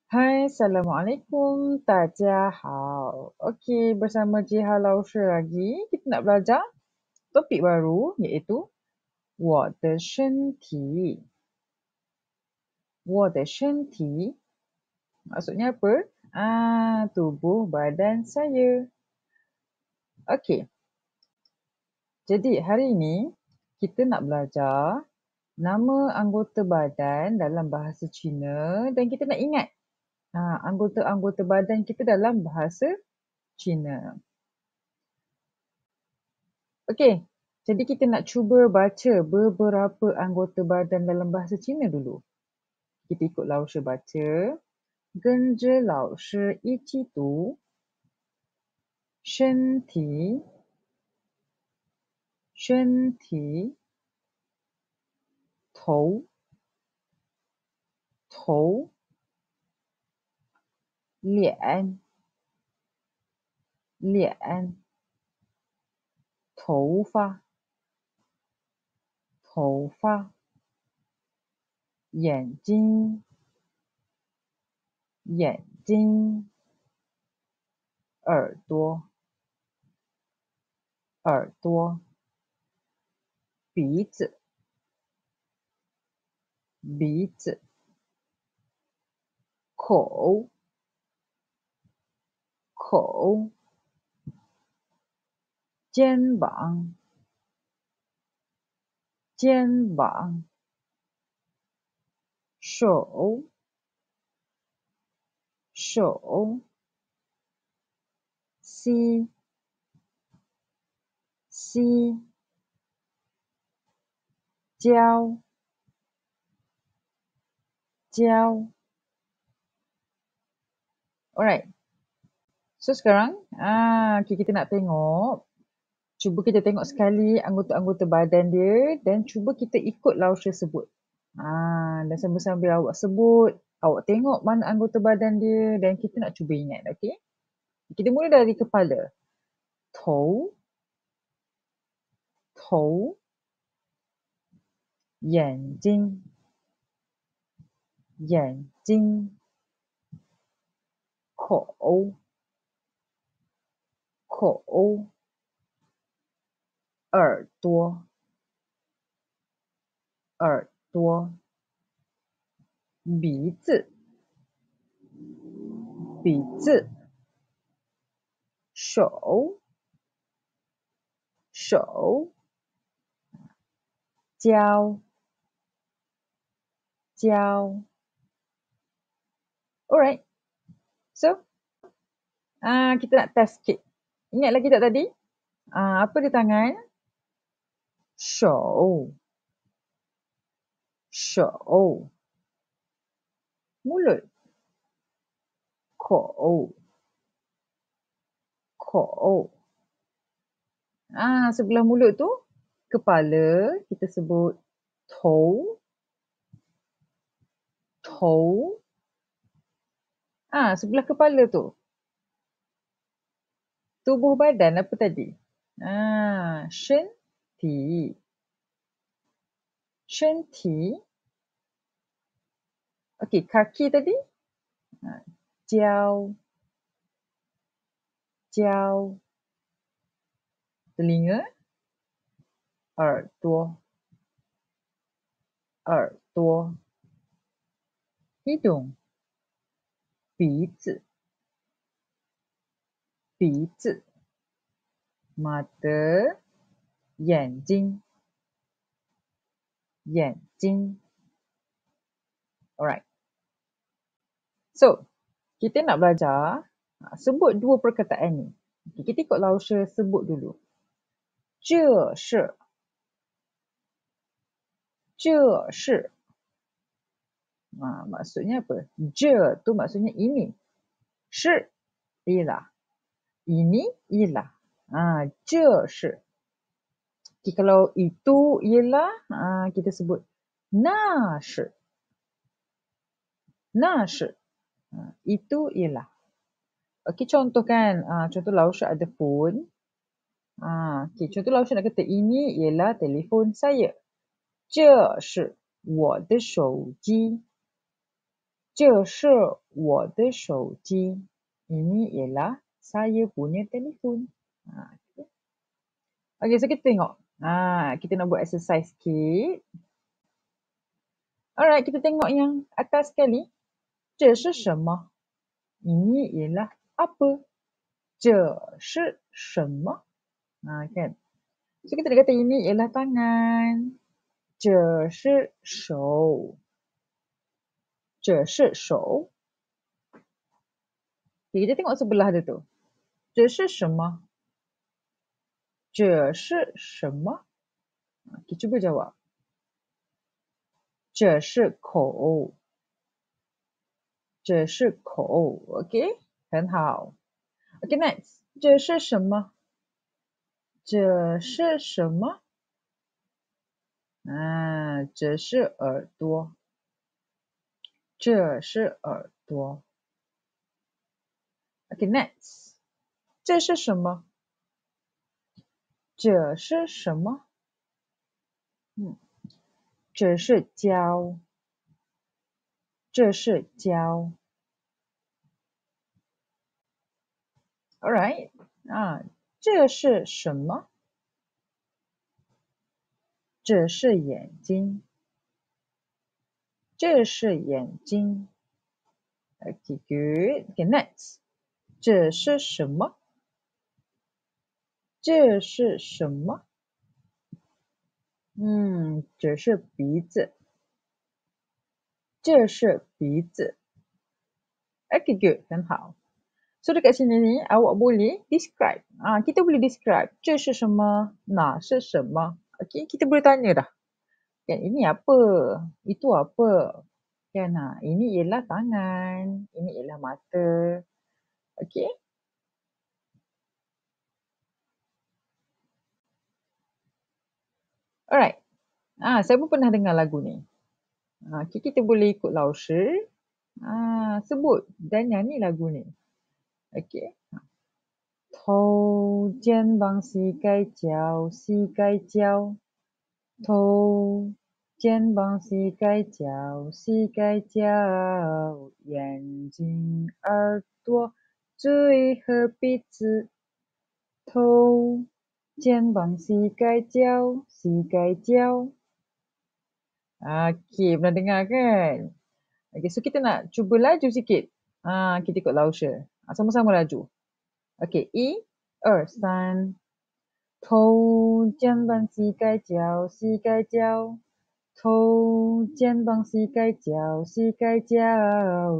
Hai, Assalamualaikum, 大家好. Okey, bersama Jiha Lausha lagi, kita nak belajar topik baru iaitu 我的身体. 我的身体 maksudnya apa? Tubuh badan saya. Okey, jadi hari ini kita nak belajar nama anggota badan dalam bahasa Cina dan kita nak ingat anggota-anggota badan kita dalam bahasa Cina. Okey, jadi kita nak cuba baca beberapa anggota badan dalam bahasa Cina dulu. Kita ikut Lausha baca. 跟着老师一起读身体头脸头发眼睛耳朵鼻子口肩膀手膝脚 Alright. So sekarang kita nak tengok. Cuba kita tengok sekali anggota-anggota badan dia dan cuba kita ikut Lausha sebut. Dan sambil-sambil awak sebut, awak tengok mana anggota badan dia dan kita nak cuba ingat, okey? Kita mula dari kepala. 头眼睛口耳朵鼻子手脚 Alright. So, kita nak test sikit. Ingat lagi tak tadi? Apa di tangan? 手 Mulut 口 Sebelah mulut tu, kepala, kita sebut 头 Sebelah kepala tu, tubuh badan apa tadi? 身体 Okey, kaki tadi? 脚 Telinga? 耳朵 Hidung? 鼻子 Mata? 眼睛 Alright. So, kita nak belajar sebut dua perkataan ni. Kita ikut Lausha sebut dulu. 这是 maksudnya apa? 这 tu maksudnya ini. 是 ialah. Ini ialah. 这是. Okay, kalau itu ialah kita sebut 那是. Itu ialah. Okey, contoh kan. Contoh Lausha ada phone. Contoh Lausha nak kata ini ialah telefon saya. 这是我的手机.这是我的手机. Ini ialah saya punya telefon. Okey, so kita tengok. Kita nak buat exercise sikit. Alright, kita tengok yang atas sekali. 这是什么? Ini ialah apa? 这是什么? Kan? So kita nak kata ini ialah tangan. 这是手. 这是手. Okay, kita tengok sebelah dia tu. 这是什么? 这是什么? Kita cuba jawab. 这是口. 这是口. Okay? 很好. Okay, next. 这是什么? 这是什么? 这是耳朵. 这是耳朵. Okay, next. 这是什么? 这是什么? 这是胶. 这是胶. Alright. 这是什么? 这是眼睛. 这是眼睛. Okay, good. Okay, next. 这是什么? 这是什么? 这是鼻子. 这是鼻子. Okay, good. 很好. So dekat sini ni awak boleh describe. Kita boleh describe 这是什么? 那是什么? Okay, kita boleh tanya dah. Kan, ini apa? Itu apa? Kan, ini ialah tangan. Ini ialah mata. Okay. Alright. Saya pun pernah dengar lagu ni. Kita boleh ikut Lao-Shi. Sebut dan nyanyi lagu ni. Okay. 头肩膀膝盖脚膝盖脚头肩膀膝盖脚膝盖脚眼睛耳朵嘴和鼻子头肩膀膝盖脚膝盖脚. Okey, pernah dengar kan? Okey, so kita nak cuba laju sikit. Kita ikut Lao-Shi. Sama-sama laju. Okey, 1, 2, 3. 头肩膀膝盖脚膝盖脚头肩膀膝盖脚膝盖脚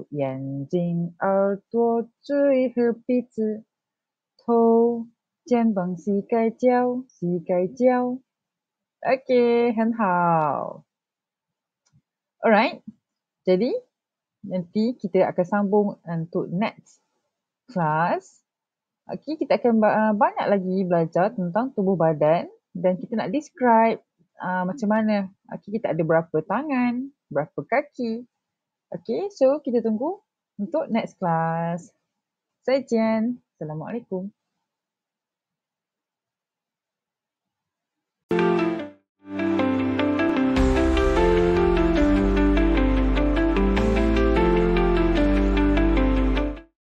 眼睛耳朵嘴和鼻子头肩膀膝盖脚膝盖脚. Okey, 很好. Alright. Jadi, nanti kita akan sambung untuk next class. Okay, kita akan banyak lagi belajar tentang tubuh badan dan kita nak describe macam mana. Okay, kita ada berapa tangan, berapa kaki. Okay, so kita tunggu untuk next class. 再见. Assalamualaikum.